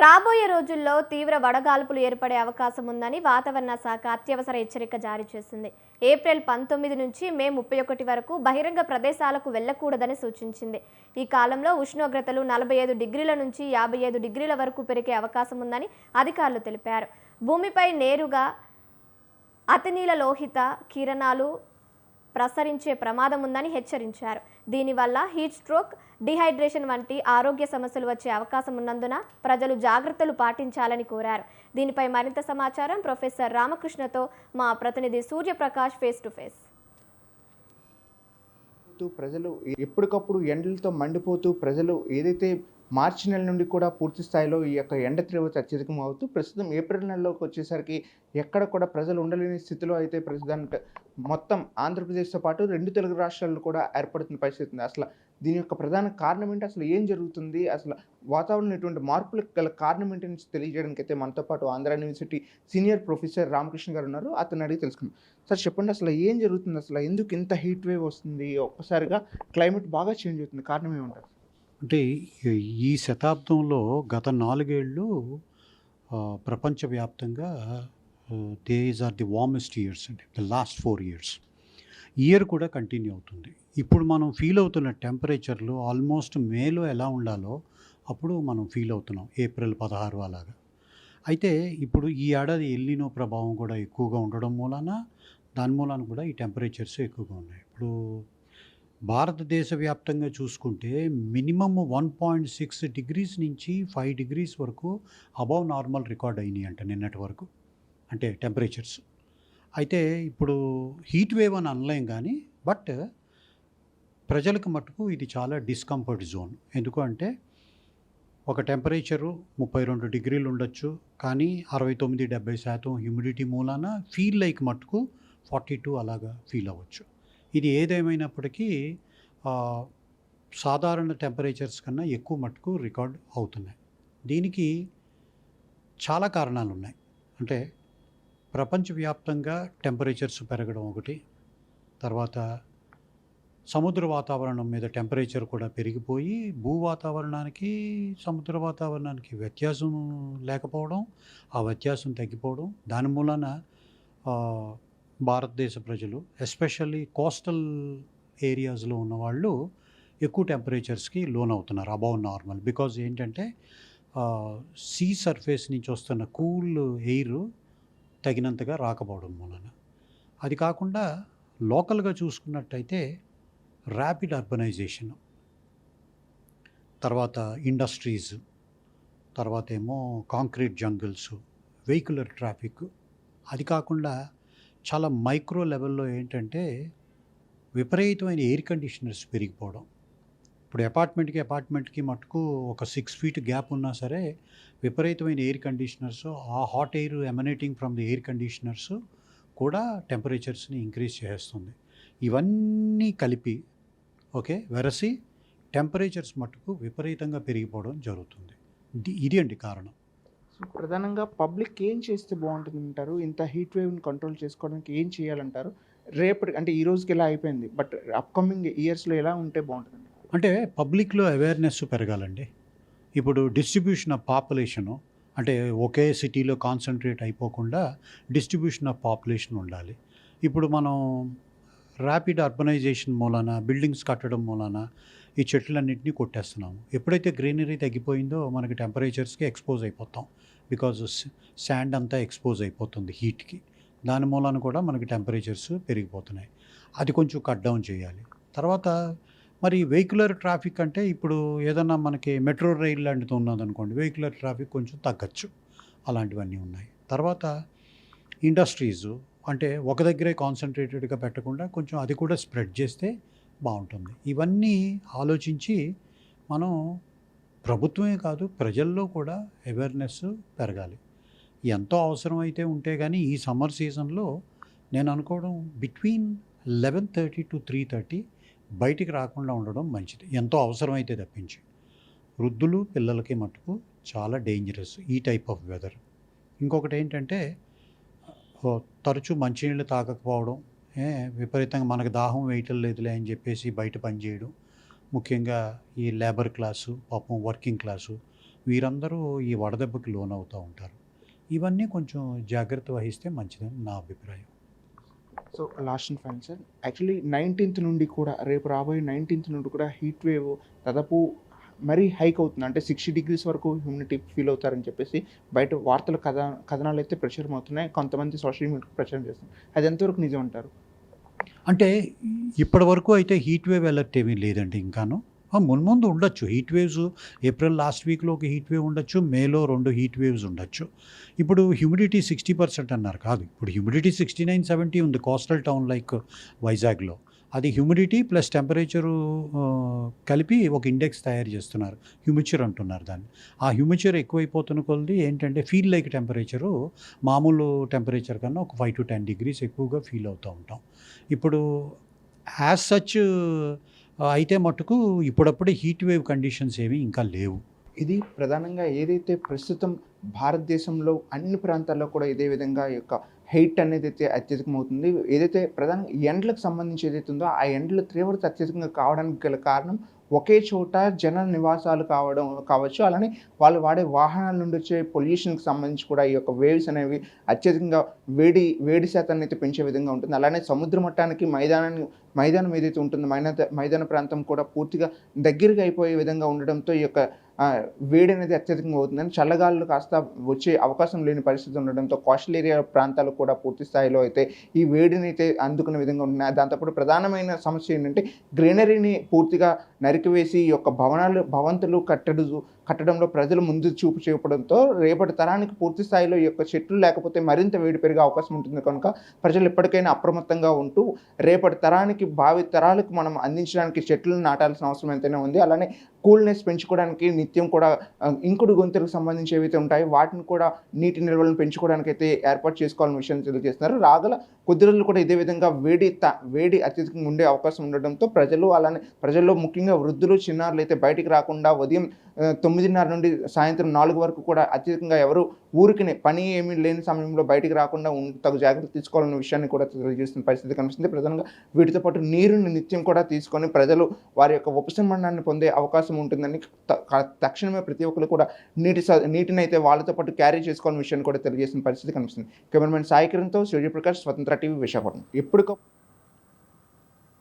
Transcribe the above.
రాబోయే రోజుల్లో తీవ్ర వడగాల్పులు ఏర్పడే అవకాశం ఉందని వాతావరణ శాఖ అత్యవసర హెచ్చరిక జారీ చేసింది. ఏప్రిల్ 19 నుంచి మే 31 వరకు బహిరంగ ప్రదేశాలకు వెళ్లకూడదని సూచించింది. ఈ కాలంలో ఉష్ణోగ్రతలు 45 డిగ్రీల నుంచి 55 డిగ్రీల వరకు పెరిగే అవకాశం ఉందని అధికారులు తెలిపారు. భూమిపై నేరుగా అతినీల లోహిత కిరణాలు ప్రసరించే ప్రమాదం ఉందని హెచ్చరించారు. దీనివల్ల హీట్ స్ట్రోక్, డిహైడ్రేషన్ వంటి ఆరోగ్య సమస్యలు వచ్చే అవకాశం ఉన్నందున ప్రజలు జాగ్రత్తలు పాటించాలని కోరారు. దీనిపై మరింత సమాచారం ప్రొఫెసర్ రామకృష్ణతో మా ప్రతినిధి సూర్యప్రకాష్ ఫేస్ టు ఫేస్. ప్రజలు ఎప్పటికప్పుడు ఎండలతో మండిపోతూ ప్రజలు ఏదైతే మార్చి నెల నుండి కూడా పూర్తి స్థాయిలో ఈ యొక్క ఎండ తీవ్రత అత్యధికం అవుతూ ప్రస్తుతం ఏప్రిల్ నెలలోకి వచ్చేసరికి ఎక్కడ కూడా ప్రజలు ఉండలేని స్థితిలో అయితే ప్రస్తుతానికి మొత్తం ఆంధ్రప్రదేశ్తో పాటు 2 తెలుగు రాష్ట్రాల్లో కూడా ఏర్పడుతున్న పరిస్థితి ఉంది. అసలు దీని యొక్క ప్రధాన కారణం ఏంటి, అసలు ఏం జరుగుతుంది, అసలు వాతావరణం ఇటువంటి మార్పులకు గల కారణం ఏంటి నుంచి తెలియజేయడానికి అయితే మనతో పాటు Andhra university senior professor Ramakrishna గారు ఉన్నారు. అతను అడిగి తెలుసుకుందాం. సార్ చెప్పండి, అసలు ఏం జరుగుతుంది, అసలు ఎందుకు ఇంత హీట్ వేవ్ వస్తుంది, ఒక్కసారిగా క్లైమేట్ బాగా చేంజ్ అవుతుంది, కారణం ఏమంటారు? అంటే ఈ శతాబ్దంలో గత 4 ఏళ్ళు ప్రపంచవ్యాప్తంగా these are the warmest years అండి. ద లాస్ట్ 4 ఇయర్స్ ఇయర్ కూడా కంటిన్యూ అవుతుంది. ఇప్పుడు మనం ఫీల్ అవుతున్న టెంపరేచర్లు ఆల్మోస్ట్ మేలో ఎలా ఉండాలో అప్పుడు మనం ఫీల్ అవుతున్నాం, ఏప్రిల్ 16 అలాగా. అయితే ఇప్పుడు ఈ ఏడాది ఎల్నినో ప్రభావం కూడా ఎక్కువగా ఉండడం మూలాన దాని మూలాన కూడా ఈ టెంపరేచర్స్ ఎక్కువగా ఉన్నాయి. ఇప్పుడు భారతదేశ వ్యాప్తంగా చూసుకుంటే మినిమమ్ 1.6 డిగ్రీస్ నుంచి 5 డిగ్రీస్ వరకు అబవ్ నార్మల్ రికార్డ్ అయినాయి అంట నిన్నటి వరకు, అంటే టెంపరేచర్స్. అయితే ఇప్పుడు హీట్ వేవ్ అని అనలేం కానీ బట్ ప్రజలకు మటుకు ఇది చాలా డిస్కంఫర్ట్ జోన్. ఎందుకు అంటే ఒక టెంపరేచరు 32 డిగ్రీలు ఉండొచ్చు, కానీ 69-70% హ్యూమిడిటీ మూలాన ఫీల్ లైక్ మటుకు 42 అలాగా ఫీల్ అవ్వచ్చు. ఇది ఏదేమైనప్పటికీ సాధారణ టెంపరేచర్స్ కన్నా ఎక్కువ మటుకు రికార్డ్ అవుతున్నాయి. దీనికి చాలా కారణాలు ఉన్నాయి. అంటే ప్రపంచవ్యాప్తంగా టెంపరేచర్స్ పెరగడం ఒకటి, తర్వాత సముద్ర వాతావరణం మీద టెంపరేచర్ కూడా పెరిగిపోయి భూ వాతావరణానికి సముద్ర వాతావరణానికి వ్యత్యాసం లేకపోవడం, ఆ వ్యత్యాసం తగ్గిపోవడం, దాని మూలన భారతదేశ ప్రజలు ఎస్పెషల్లీ కోస్టల్ ఏరియాస్లో ఉన్నవాళ్ళు ఎక్కువ టెంపరేచర్స్కి లోన్ అవుతున్నారు అబౌవ్ నార్మల్. బికాజ్ ఏంటంటే సీ సర్ఫేస్ నుంచి వస్తున్న కూల్ ఎయిర్ తగినంతగా రాకపోవడం మూలన. అది కాకుండా లోకల్గా చూసుకున్నట్టయితే ర్యాపిడ్ అర్బనైజేషన్, తర్వాత ఇండస్ట్రీస్, తర్వాత ఏమో కాంక్రీట్ జంగిల్స్, వెహికులర్ ట్రాఫిక్, అది కాకుండా చాలా మైక్రో లెవెల్లో ఏంటంటే విపరీతమైన ఎయిర్ కండిషనర్స్ పెరిగిపోవడం. ఇప్పుడు అపార్ట్మెంట్కి మటుకు ఒక 6 ఫీట్ గ్యాప్ ఉన్నా సరే విపరీతమైన ఎయిర్ కండిషనర్స్, ఆ hot air emanating from the air conditioners కూడా టెంపరేచర్స్ని ఇంక్రీజ్ చేస్తుంది. ఇవన్నీ కలిపి వెరసి టెంపరేచర్స్ మటుకు విపరీతంగా పెరిగిపోవడం జరుగుతుంది. ఇది అండి కారణం. ప్రధానంగా పబ్లిక్ ఏం చేస్తే బాగుంటుంది అంటారు? ఇంత హీట్ వేవ్ని కంట్రోల్ చేసుకోవడానికి ఏం చేయాలంటారు? రేపటి అంటే ఈ రోజుకి ఎలా అయిపోయింది, బట్ అప్కమింగ్ ఇయర్స్లో ఎలా ఉంటే బాగుంటుంది? అంటే పబ్లిక్లో అవేర్నెస్ పెరగాలండి. ఇప్పుడు డిస్ట్రిబ్యూషన్ ఆఫ్ పాపులేషను, అంటే ఒకే సిటీలో కాన్సన్ట్రేట్ అయిపోకుండా డిస్ట్రిబ్యూషన్ ఆఫ్ పాపులేషన్ ఉండాలి. ఇప్పుడు మనం ర్యాపిడ్ అర్బనైజేషన్ మూలాన, బిల్డింగ్స్ కట్టడం మూలాన ఈ చెట్లన్నింటినీ కొట్టేస్తున్నాము. ఎప్పుడైతే గ్రీనరీ తగ్గిపోయిందో మనకి టెంపరేచర్స్కి ఎక్స్పోజ్ అయిపోతాం. బికాజ్ శాండ్ అంతా ఎక్స్పోజ్ అయిపోతుంది హీట్కి. దాని మూలాన కూడా మనకి టెంపరేచర్స్ పెరిగిపోతున్నాయి. అది కొంచెం కట్ డౌన్ చేయాలి. తర్వాత మరి వెహికులర్ ట్రాఫిక్ అంటే ఇప్పుడు ఏదన్నా మనకి మెట్రో రైల్ లాంటిది ఉన్నదనుకోండి, వెహికులర్ ట్రాఫిక్ కొంచెం తగ్గచ్చు. అలాంటివన్నీ ఉన్నాయి. తర్వాత ఇండస్ట్రీస్ అంటే ఒక దగ్గరే కాన్సన్ట్రేటెడ్గా పెట్టకుండా కొంచెం అది కూడా స్ప్రెడ్ చేస్తే బాగుంటుంది. ఇవన్నీ ఆలోచించి మనం ప్రభుత్వమే కాదు ప్రజల్లో కూడా అవేర్నెస్ పెరగాలి. ఎంతో అవసరమైతే ఉంటే కానీ ఈ సమ్మర్ సీజన్లో నేను అనుకోవడం బిట్వీన్ 11:30 to 3:30 బయటికి రాకుండా ఉండడం మంచిది, ఎంతో అవసరమైతే తప్పించి. వృద్ధులు పిల్లలకి మటుకు చాలా డేంజరస్ ఈ టైప్ ఆఫ్ వెదర్. ఇంకొకటి ఏంటంటే తరచూ మంచినీళ్ళు తాగకపోవడం, విపరీతంగా మనకు దాహం వేయటం లేదులే అని చెప్పేసి బయట పని చేయడం, ముఖ్యంగా ఈ లేబర్ క్లాసు, పాపం వర్కింగ్ క్లాసు వీరందరూ ఈ వడదెబ్బకి లోనవుతూ ఉంటారు. ఇవన్నీ కొంచెం జాగ్రత్త వహిస్తే మంచిదని నా అభిప్రాయం. So last and final sir, actually 19th నుండి కూడా, రేపు రాబోయే 19th నుండి కూడా హీట్ వేవ్ దాదాపు మరీ హైక్ అవుతుంది. అంటే 60 degrees వరకు హ్యూమిడిటీ ఫీల్ అవుతారని చెప్పేసి బయట వార్తలు కథనాలు అయితే ప్రచురం అవుతున్నాయి. కొంతమంది సోషల్ మీడియా ప్రచారం చేస్తున్నారు. అది ఎంతవరకు నిజం అంటారు? అంటే ఇప్పటివరకు అయితే హీట్ వేవ్ అలర్ట్ ఏమీ లేదండి ఇంకాను. మున్ముందు ఉండొచ్చు హీట్ వేవ్స్. ఏప్రిల్ లాస్ట్ వీక్లో ఒక హీట్ వేవ్ ఉండొచ్చు, మేలో 2 హీట్ వేవ్స్ ఉండొచ్చు. ఇప్పుడు హ్యూమిడిటీ 60% అన్నారు, కాదు, ఇప్పుడు హ్యూమిడిటీ 69-70 ఉంది కోస్టల్ టౌన్ లైక్ వైజాగ్లో. అది హ్యూమిడిటీ ప్లస్ టెంపరేచరు కలిపి ఒక ఇండెక్స్ తయారు చేస్తున్నారు, హ్యూమిచర్ అంటున్నారు దాన్ని. ఆ హ్యూమిచర్ ఎక్కువైపోతున్న కొలది ఏంటంటే ఫీల్ లైక్ టెంపరేచరు మామూలు టెంపరేచర్ కన్నా ఒక 5 to 10 degrees ఎక్కువగా ఫీల్ అవుతూ ఉంటాం. ఇప్పుడు యాజ్ సచ్ అయితే మట్టుకు ఇప్పుడప్పుడే హీట్ వేవ్ కండిషన్స్ ఏమీ ఇంకా లేవు. ఇది ప్రధానంగా ఏదైతే ప్రస్తుతం భారతదేశంలో అన్ని ప్రాంతాల్లో కూడా ఇదే విధంగా ఈ యొక్క హీట్ అనేది అయితే అత్యధికమవుతుంది. ఏదైతే ప్రధానంగా ఎండలకు సంబంధించి ఏదైతే ఉందో ఆ ఎండల తీవ్రత అత్యధికంగా కావడానికి గల కారణం ఒకే చోట జన నివాసాలు కావచ్చు, అలానే వాళ్ళు వాడే వాహనాల నుండి వచ్చే పొల్యూషన్కి సంబంధించి కూడా ఈ యొక్క వేవ్స్ అనేవి అత్యధికంగా వేడి శాతాన్ని అయితే పెంచే విధంగా ఉంటుంది. అలానే సముద్ర మట్టానికి మైదానం ఏదైతే ఉంటుందో మైదాన ప్రాంతం కూడా పూర్తిగా దగ్గరగా అయిపోయే విధంగా ఉండడంతో ఈ యొక్క వేడి అనేది అత్యధికంగా అవుతుందని, చల్లగాలులు కాస్త వచ్చే అవకాశం లేని పరిస్థితి ఉండడంతో కోస్టల్ ఏరియా ప్రాంతాలు కూడా పూర్తి స్థాయిలో అయితే ఈ వేడిని అయితే అందుకునే విధంగా ఉంటున్నాయి. దాంతోపాటు ప్రధానమైన సమస్య ఏంటంటే గ్రీనరీని పూర్తిగా నరికివేసి ఈ యొక్క భవంతులు కట్టడంలో ప్రజలు ముందు చూపు చూపడంతో రేపటి తరానికి పూర్తి స్థాయిలో ఈ యొక్క చెట్లు లేకపోతే మరింత వేడి పెరిగే అవకాశం ఉంటుంది. కనుక ప్రజలు ఎప్పటికైనా అప్రమత్తంగా ఉంటూ రేపటి తరానికి, భావి తరాలకు మనం అందించడానికి చెట్లను నాటాల్సిన అవసరం ఎంతైనా ఉంది. అలానే కూల్నెస్ పెంచుకోవడానికి నిత్యం కూడా ఇంకుడు గొంతులకు సంబంధించి ఏవైతే ఉంటాయో వాటిని కూడా నీటి నిల్వలను పెంచుకోవడానికి అయితే ఏర్పాటు చేసుకోవాలని విషయాన్ని తెలియజేస్తున్నారు. రాగల కొద్ది రోజులు కూడా ఇదే విధంగా వేడి అత్యధికంగా ఉండే అవకాశం ఉండడంతో ప్రజల్లో ముఖ్యంగా వృద్ధులు, చిన్నారులు అయితే బయటికి రాకుండా ఉదయం 9:30 నుండి సాయంత్రం 4 వరకు కూడా అత్యధికంగా ఎవరు ఊరికి పని ఏమీ లేని సమయంలో బయటికి రాకుండా తగు జాగ్రత్తలు తీసుకోవాలన్న విషయాన్ని కూడా తెలియజేస్తున్న పరిస్థితి కనిపిస్తుంది. ప్రధానంగా వీటితో పాటు నీరుని నిత్యం కూడా తీసుకొని ప్రజలు వారి యొక్క ఉపశమనాన్ని పొందే అవకాశం ఉంటుందని, తక్షణమే ప్రతి ఒక్కరు కూడా నీటిని అయితే వాళ్ళతో పాటు క్యారీ చేసుకోవాలన్న విషయాన్ని కూడా తెలియజేసిన పరిస్థితి కనిపిస్తుంది. కెమెరామెన్ సాయి కిరణ్తో సూర్యప్రకాష్, స్వతంత్ర టీవీ, విశాఖపట్నం. ఎప్పటికప్పుడు